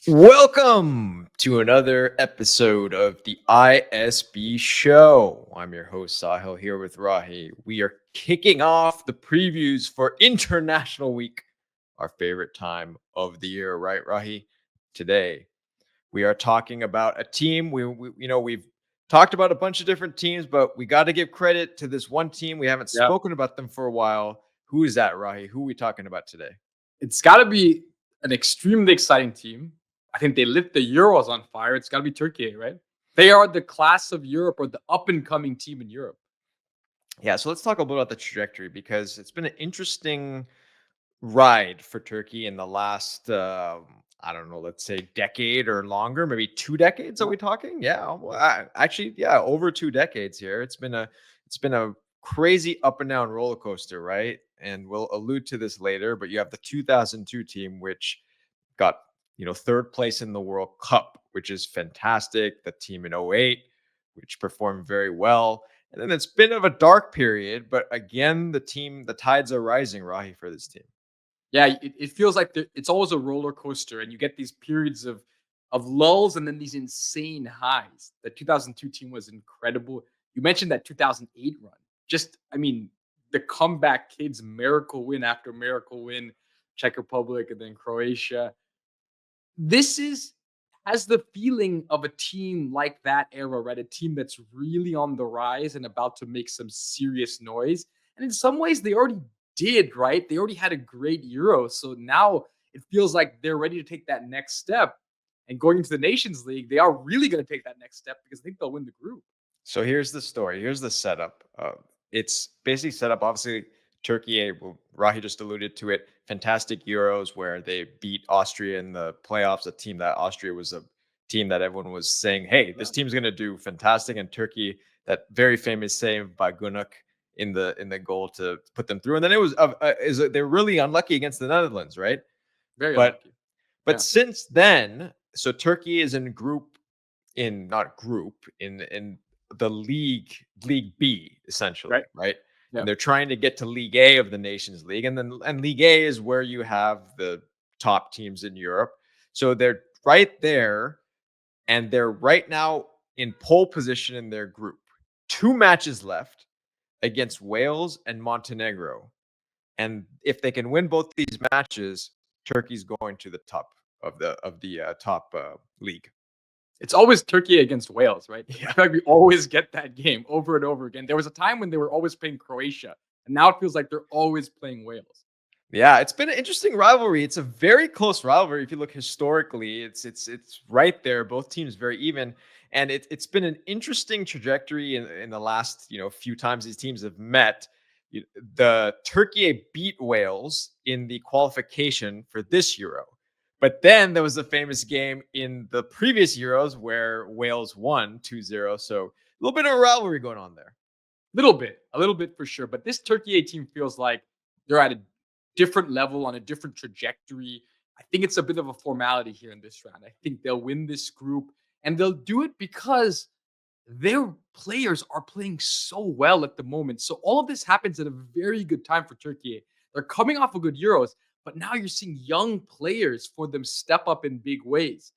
Welcome to another episode of the ISB Show. I'm your host, Sahil, here with Rahi. We are kicking off the previews for International Week, our favorite time of the year, right, Rahi? Today, we are talking about a team. We've talked about a bunch of different teams, but we got to give credit to this one team. We haven't Yep. spoken about them for a while. Who is that, Rahi? Who are we talking about today? It's got to be an extremely exciting team. I think they lit the Euros on fire. It's got to be Turkey, right? They are the class of Europe or the up-and-coming team in Europe. Yeah, so let's talk a little about the trajectory because it's been an interesting ride for Turkey in the last, I don't know, let's say decade or longer, maybe 2 decades. Are we talking? Yeah, actually, yeah, over 2 decades here. It's been a crazy up and down roller coaster, right? And we'll allude to this later. But you have the 2002 team, which got third place in the World Cup, which is fantastic. The team in 08, which performed very well. And then it's been of a dark period, but again, the tides are rising, Rahi, for this team. Yeah, it feels like it's always a roller coaster, and you get these periods of lulls and then these insane highs. The 2002 team was incredible. You mentioned that 2008 run. The comeback kids, miracle win after miracle win, Czech Republic and then Croatia. This has the feeling of a team like that era, right? A team that's really on the rise and about to make some serious noise. And in some ways, they already did, right? They already had a great Euro. So now it feels like they're ready to take that next step. And going into the Nations League, they are really going to take that next step because I think they'll win the group. So here's the story. Here's the setup. It's basically set up, obviously, Turkey, Rahi just alluded to it, fantastic Euros where they beat Austria in the playoffs, a team that Austria was a team that everyone was saying, hey, this team's going to do fantastic. And Turkey, that very famous save by Günok in the goal to put them through. And then it was they're really unlucky against the Netherlands, right? Very unlucky. But since then, so Turkey is in the League B, essentially, right? Yep. And they're trying to get to League A of the Nations League. And League A is where you have the top teams in Europe. So they're right there, and they're right now in pole position in their group. 2 matches left against Wales and Montenegro. And if they can win both these matches, Turkey's going to the top of the top league. It's always Turkey against Wales, right? Yeah. I feel like we always get that game over and over again. There was a time when they were always playing Croatia, and now it feels like they're always playing Wales. Yeah, it's been an interesting rivalry. It's a very close rivalry. If you look historically, it's right there. Both teams very even, and it's been an interesting trajectory in the last few times these teams have met. The Turkey beat Wales in the qualification for this Euro. But then there was a famous game in the previous Euros where Wales won 2-0. So a little bit of a rivalry going on there. A little bit for sure. But this Turkey team feels like they're at a different level, on a different trajectory. I think it's a bit of a formality here in this round. I think they'll win this group, and they'll do it because their players are playing so well at the moment. So all of this happens at a very good time for Turkey. They're coming off of good Euros, but now you're seeing young players for them step up in big ways.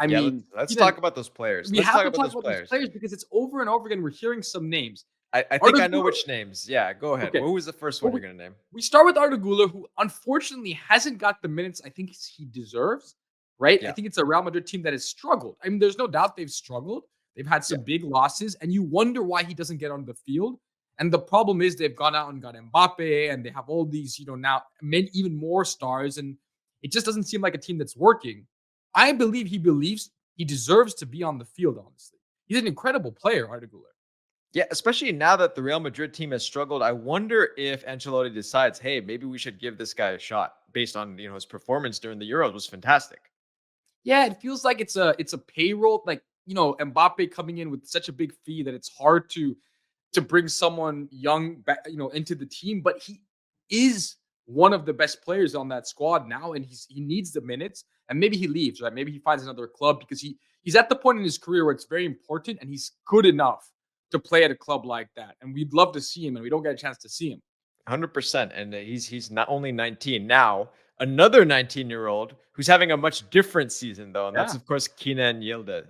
Let's talk about those players. We have to talk about those players because it's over and over again. We're hearing some names. I think I know which names. Yeah, go ahead. Okay. Who was the first one you're going to name? We start with Arda Güler, who unfortunately hasn't got the minutes I think he deserves, right? Yeah. I think it's a Real Madrid team that has struggled. I mean, there's no doubt they've struggled. They've had some big losses, and you wonder why he doesn't get on the field. And the problem is they've gone out and got Mbappe, and they have all these, now even more stars, and it just doesn't seem like a team that's working. I believe he believes he deserves to be on the field, honestly. He's an incredible player, Arda Güler. Yeah, especially now that the Real Madrid team has struggled, I wonder if Ancelotti decides, hey, maybe we should give this guy a shot based on his performance during the Euros was fantastic. Yeah, it feels like it's a payroll, like Mbappe coming in with such a big fee that it's hard to bring someone young back, into the team. But he is one of the best players on that squad now, and he needs the minutes. And maybe he leaves, right? Maybe he finds another club because he's at the point in his career where it's very important, and he's good enough to play at a club like that. And we'd love to see him, and we don't get a chance to see him. 100%. And he's not only 19 now. another 19-year-old who's having a much different season though, and that's Yeah. of course Kenan Yildiz.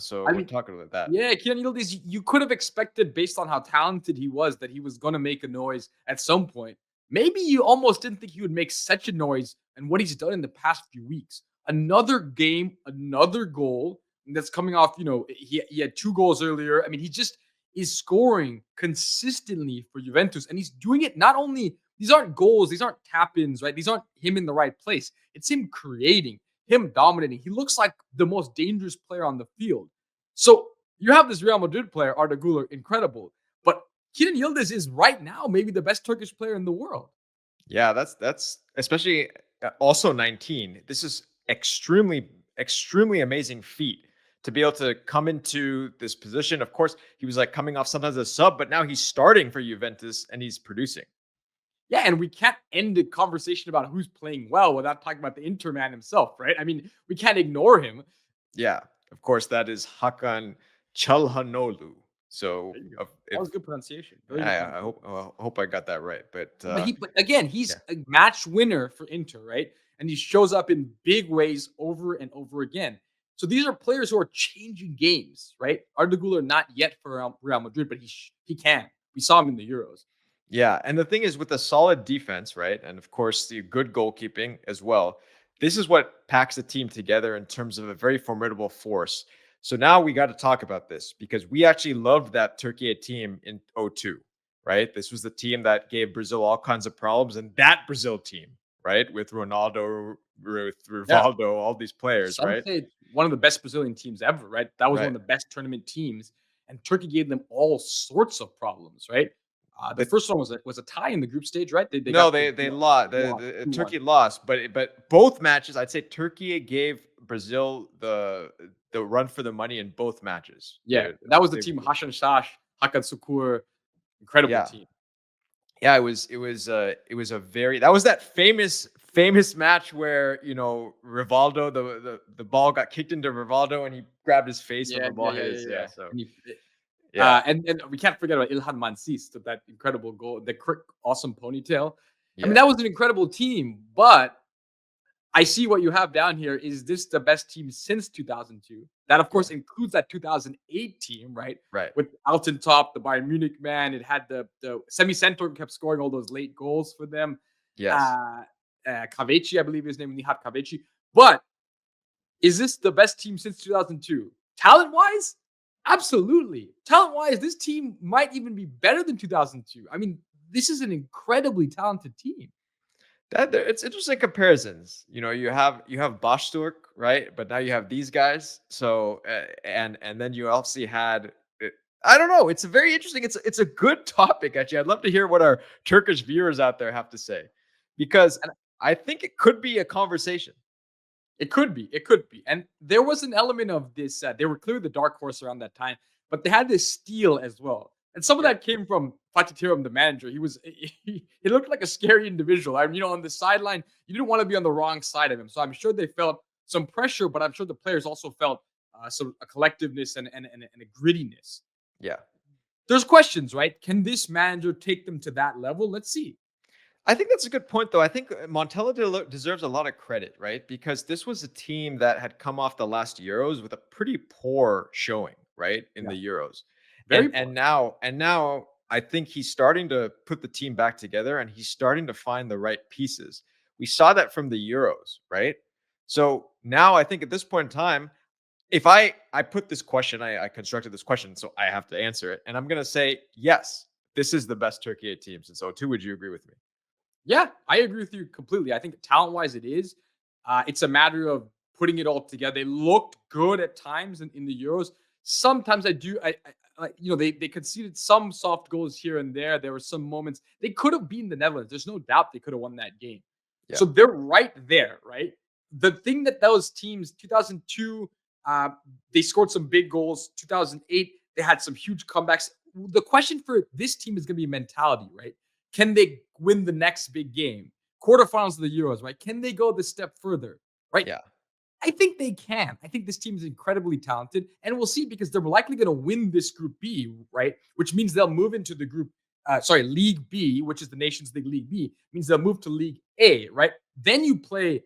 So I we're mean, talking about that. yeah, Kenan Yildiz, you could have expected based on how talented he was that he was going to make a noise at some point. Maybe you almost didn't think he would make such a noise and what he's done in the past few weeks. Another game, another goal and that's coming off, he had 2 goals earlier. I mean, he just is scoring consistently for Juventus and he's doing it not only these aren't goals, these aren't tap-ins, right? These aren't him in the right place. It's him creating, him dominating. He looks like the most dangerous player on the field. So you have this Real Madrid player, Arda Güler, incredible. But Kenan Yildiz is right now maybe the best Turkish player in the world. Yeah, that's especially also 19. This is extremely amazing feat to be able to come into this position. Of course, he was like coming off sometimes as a sub, but now he's starting for Juventus and he's producing. Yeah, and we can't end the conversation about who's playing well without talking about the Inter man himself, right? I mean, we can't ignore him. Yeah, of course, that is Hakan Çalhanoğlu. So, There you go. That if was good pronunciation. Very good I pronunciation. hope I got that right. But But again, he's yeah, a match winner for Inter, right? And he shows up in big ways over and over again. So these are players who are changing games, right? Arda Güler not yet for Real Madrid, but he can. We saw him in the Euros. yeah, and the thing is, with a solid defense, right, and of course the good goalkeeping as well. This is what packs the team together in terms of a very formidable force. So now we got to talk about this because we actually loved that Türkiye team in '02, right? This was the team that gave Brazil all kinds of problems, and that Brazil team, right, with Ronaldo, with Yeah. Rivaldo, all these players, Some right? say it's one of the best Brazilian teams ever, right? That was one Right. of the best tournament teams, and Turkey gave them all sorts of problems, right? The But first one was a tie in the group stage, right? They no, got the they lost. lost Turkey 2-1. lost, but both matches, I'd say Turkey gave Brazil the run for the money in both matches. Yeah, that was the They team. Hasan Şaş, Hakan Sukur, incredible yeah. team. Yeah, it was a very that was that famous match where Rivaldo the ball got kicked into Rivaldo and he grabbed his face when Yeah, the yeah, ball yeah, hit yeah, his yeah. so And, yeah and we can't forget about Ilhan Mansis, that incredible goal, the quick, awesome ponytail. I mean, yeah that was an incredible team, but I see what you have down here. Is this the best team since 2002? That, of yeah course, includes that 2008 team, right? right With Alton Top, the Bayern Munich man. It had the semi center kept scoring all those late goals for them. yes. Uh, Kaveci, I believe his name, Nihat Kaveci. But is this the best team since 2002? Talent wise, absolutely. Talent wise, this team might even be better than 2002. I mean, this is an incredibly talented team. It's interesting comparisons. You have Boschturk, right? But now you have these guys. So and then you obviously had. I don't know. It's a very interesting. It's a good topic actually. I'd love to hear what our Turkish viewers out there have to say, because And I think it could be a conversation. it could be. It could be. And there was an element of this. They were clearly the dark horse around that time, but they had this steal as well. And some of Yeah, that came from Fatih Terim, the manager. He looked like a scary individual. I mean, on the sideline, you didn't want to be on the wrong side of him. So I'm sure they felt some pressure, but I'm sure the players also felt some a collectiveness and a grittiness. yeah. There's questions, right? Can this manager take them to that level? Let's see. I think that's a good point, though. I think Montella deserves a lot of credit, right? Because this was a team that had come off the last Euros with a pretty poor showing, right, in Yeah, the Euros, and very poor. and now and now I think he's starting to put the team back together, and he's starting to find the right pieces. We saw that from the Euros, right? So now I think at this point in time, if I put this question, I constructed this question, so I have to answer it, and I'm gonna say yes. This is the best Turkey team since '02. Would you agree with me? Yeah, I agree with you completely. I think talent wise, it is. It's a matter of putting it all together. They looked good at times in the Euros. Sometimes I do. They conceded some soft goals here and there. There were some moments they could have beaten the Netherlands. There's no doubt they could have won that game. Yeah. So they're right there, right? The thing that those teams, 2002, they scored some big goals. 2008, they had some huge comebacks. The question for this team is going to be mentality, right? Can they win the next big game? Quarterfinals of the Euros, right? Can they go this step further, right? Yeah. I think they can. I think this team is incredibly talented, and we'll see because they're likely going to win this Group B, right? Which means they'll move into the group League B, which is the Nations League, League B, means they'll move to League A, right? Then you play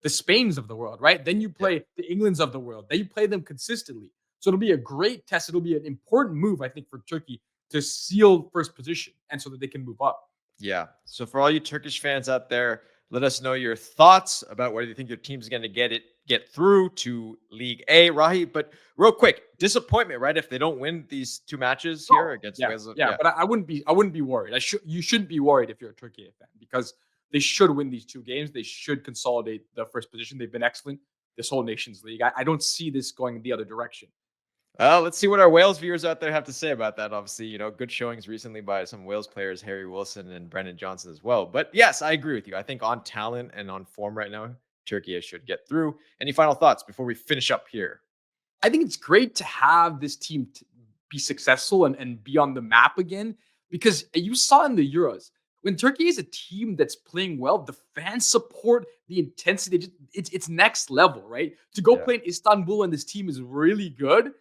the Spains of the world, right? Then you Yeah. play the Englands of the world. Then you play them consistently. So it'll be a great test. It'll be an important move, I think, for Turkey to seal first position and so that they can move up. Yeah. So for all you Turkish fans out there, let us know your thoughts about whether you think your team's going to get through to League A, Rahi. But real quick, disappointment, right? If they don't win these two matches here Oh, against yeah, Wales. yeah, but I wouldn't be worried. You shouldn't be worried if you're a Turkey fan because they should win these two games. They should consolidate the first position. They've been excellent this whole Nations League. I don't see this going the other direction. Let's see what our Wales viewers out there have to say about that. Obviously, good showings recently by some Wales players, Harry Wilson and Brendan Johnson as well. But yes, I agree with you. I think on talent and on form right now, Turkey should get through. Any final thoughts before we finish up here? I think it's great to have this team be successful and be on the map again because you saw in the Euros when Turkey is a team that's playing well, the fan support, the intensity, it's next level, right? To go Yeah. play in Istanbul and this team is really good,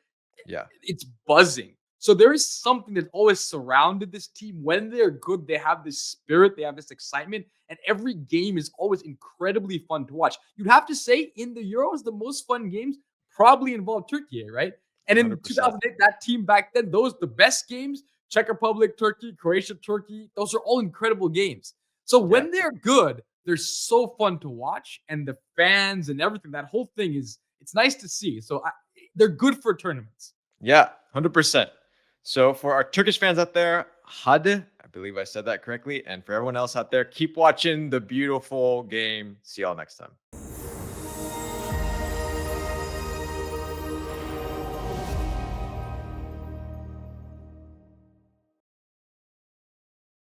Yeah. it's buzzing. So there is something that always surrounded this team. When they're good, they have this spirit, they have this excitement, and every game is always incredibly fun to watch. You'd have to say in the Euros, the most fun games probably involved Turkey, right? And in 100%. 2008, that team back then, the best games, Czech Republic, Turkey, Croatia, Turkey, those are all incredible games. So Yeah. when they're good, they're so fun to watch, and the fans and everything, that whole thing it's nice to see. So they're good for tournaments. Yeah, 100%. So for our Turkish fans out there, Hadi, I believe I said that correctly. And for everyone else out there, keep watching the beautiful game. See y'all next time.